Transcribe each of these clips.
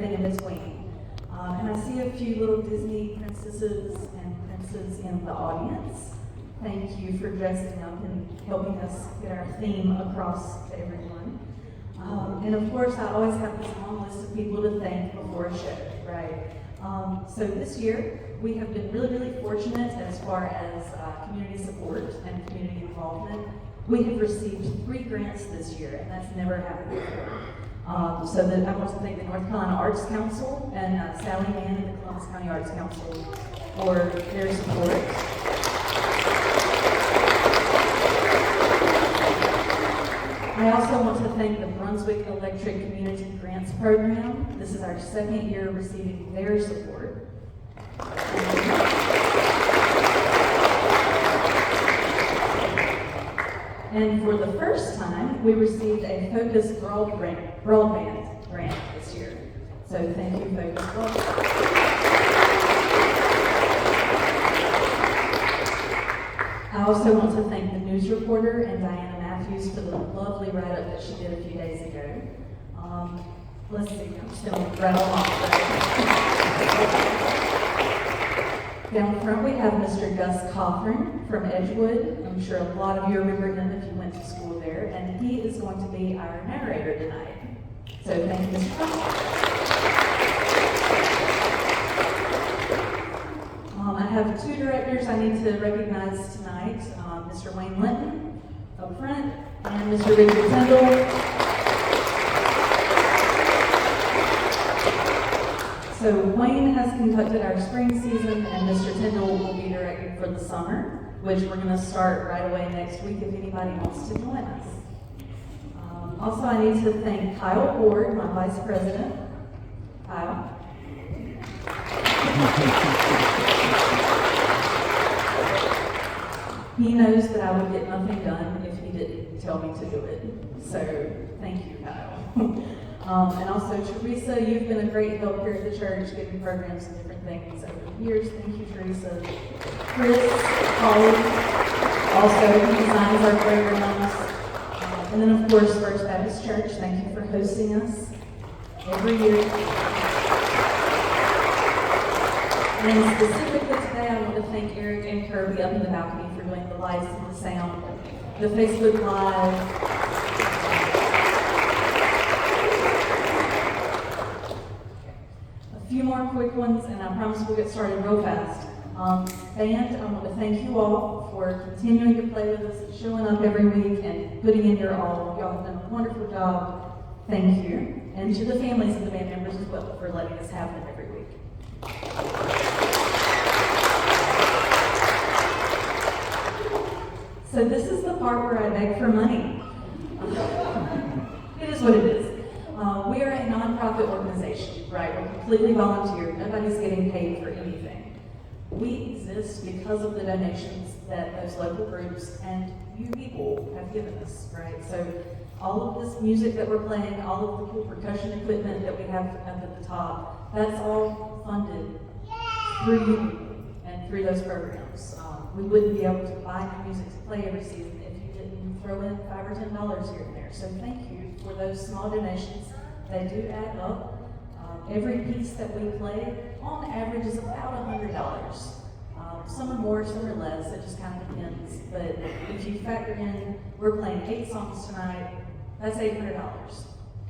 everything in between. And I see a few little Disney princesses and princes in the audience. Thank you for dressing up and helping us get our theme across to everyone. And of course, I always have this long list of people to thank before a show, right? So this year, we have been really, really fortunate as far as community support and community involvement. We have received 3 grants this year, and that's never happened before. So I want to thank the North Carolina Arts Council and Sally Mann and the Columbus County Arts Council for their support. I also want to thank the Brunswick Electric Community Grants Program. This is our 2nd year receiving their support. And for the first time, we received a Focus Broadband grant this year. So thank you, Focus Broadband. I also want to thank the news reporter and Diana Matthews for the lovely write-up that she did a few days ago. Let's see, I'm just going to rattle off. Down front we have Mr. Gus Cochran from Edgewood. I'm sure a lot of you remember him if you went to school there, and he is going to be our narrator tonight. So thank you, Mr. Cochran. I have 2 directors I need to recognize tonight, Mr. Wayne Linton up front, and Mr. Richard Tyndall. So Wayne has conducted our spring season, and Mr. Tyndall will be directing for the summer, which we're going to start right away next week if anybody wants to join us. Also, I need to thank Kyle Ward, my vice president. Kyle. He knows that I would get nothing done if he didn't tell me to do it. So thank you, Kyle. And also, Teresa, you've been a great help here at the church, giving programs and different things over the years. Thank you, Teresa. Chris, Holly, also, he designs our programs. And then, of course, First Baptist Church, thank you for hosting us every year. And specifically today, I want to thank Eric and Kirby up in the balcony for doing the lights and the sound, the Facebook Live. A few more quick ones, and I promise we'll get started real fast. Band, I want to thank you all for continuing to play with us and showing up every week and putting in your all. Y'all have done a wonderful job. Thank you. And to the families of the band members as well for letting us have them every week. So this is the part where I beg for money. It is what it is. We are a nonprofit organization, right? We're completely volunteer. Nobody's getting paid for anything. We exist because of the donations that those local groups and you people have given us, right? So all of this music that we're playing, all of the cool percussion equipment that we have up at the top, that's all funded through you and through those programs. We wouldn't be able to buy new music to play every season if you didn't throw in $5 or $10 here and there. So thank you for those small donations. They do add up. Every piece that we play, on average, is about $100. Some are more, some are less. It just kind of depends. But if you factor in, we're playing 8 songs tonight. That's $800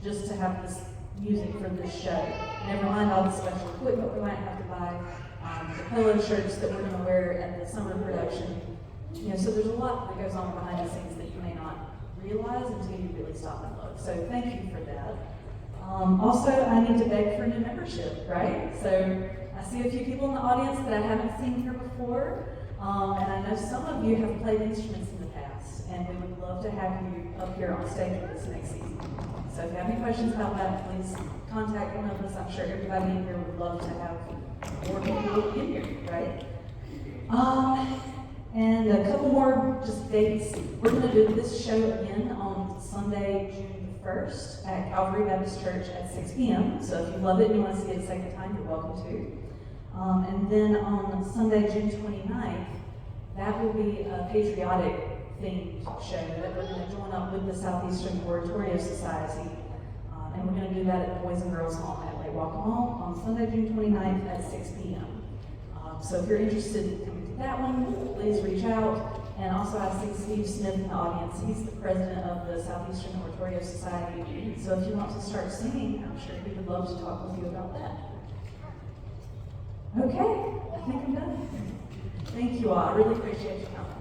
just to have this music for this show. Never mind all the special equipment we might have to buy. The polo shirts that we're going to wear at the summer production. You know, so there's a lot that goes on behind the scenes that you may not realize until you really stop and look. So thank you for that. Also, I need to beg for new membership, right? So I see a few people in the audience that I haven't seen here before, and I know some of you have played instruments in the past, and we would love to have you up here on stage with us next season. So if you have any questions about that, please contact one of us. I'm sure everybody in here would love to have more people in here, right? And a couple more just dates. We're going to do this show again on Sunday, June 1st at Calvary Baptist Church at 6 p.m. So if you love it and you want to see it a second time, you're welcome to. And then on Sunday, June 29th, that will be a patriotic themed show that we're going to join up with the Southeastern Oratorio Society. And we're going to do that at the Boys and Girls Home at Lake Guacamole on Sunday, June 29th at 6 p.m. So if you're interested in coming to that one, please reach out. And also I see Steve Smith in the audience. He's the president of the Southeastern Oratorio Society. So if you want to start singing, I'm sure he would love to talk with you about that. Okay, I think I'm done. Thank you all. I really appreciate you coming.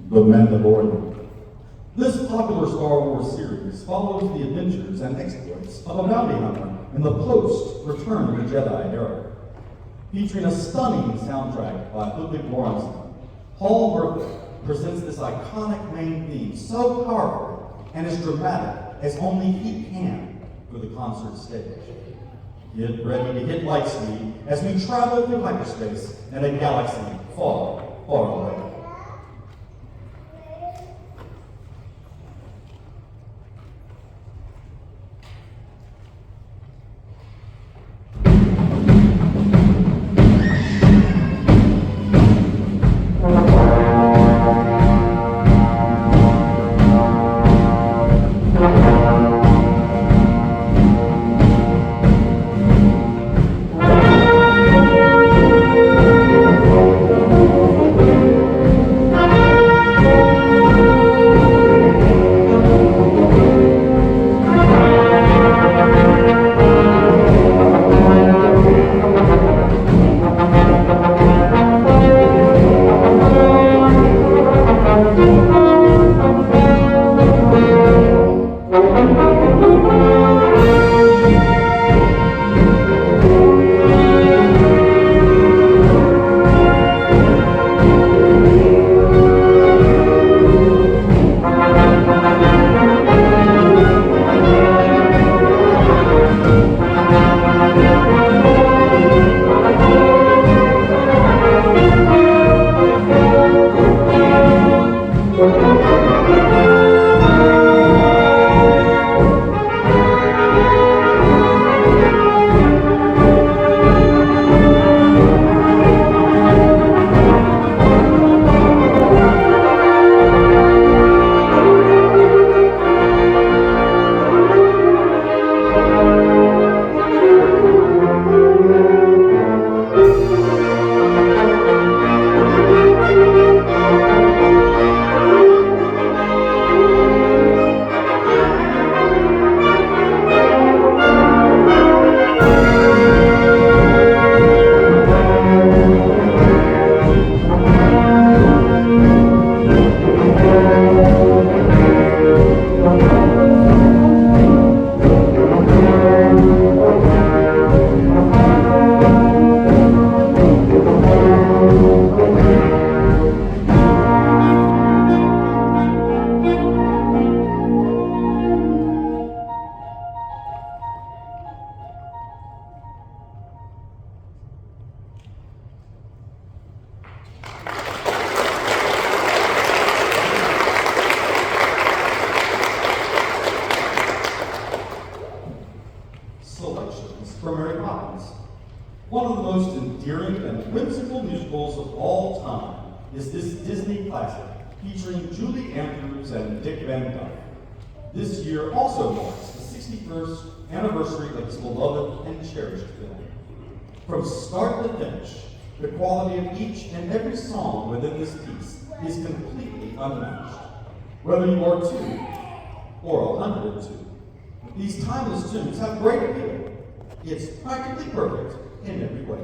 The Mandalorian. This popular Star Wars series follows the adventures and exploits of a bounty hunter in the post-Return of the Jedi era. Featuring a stunning soundtrack by Ludwig Göransson, Paul Murphy presents this iconic main theme so powerful and as dramatic as only he can for the concert stage. Get ready to hit light speed as we travel through hyperspace in a galaxy far, far away. Selections from Mary Poppins. One of the most endearing and whimsical musicals of all time is this Disney classic featuring Julie Andrews and Dick Van Dyke. This year also marks the 61st anniversary of this beloved and cherished film. From start to finish, the quality of each and every song within this piece is completely unmatched. Whether you are 2 or 102, these timeless tunes have great appeal. It's practically perfect in every way.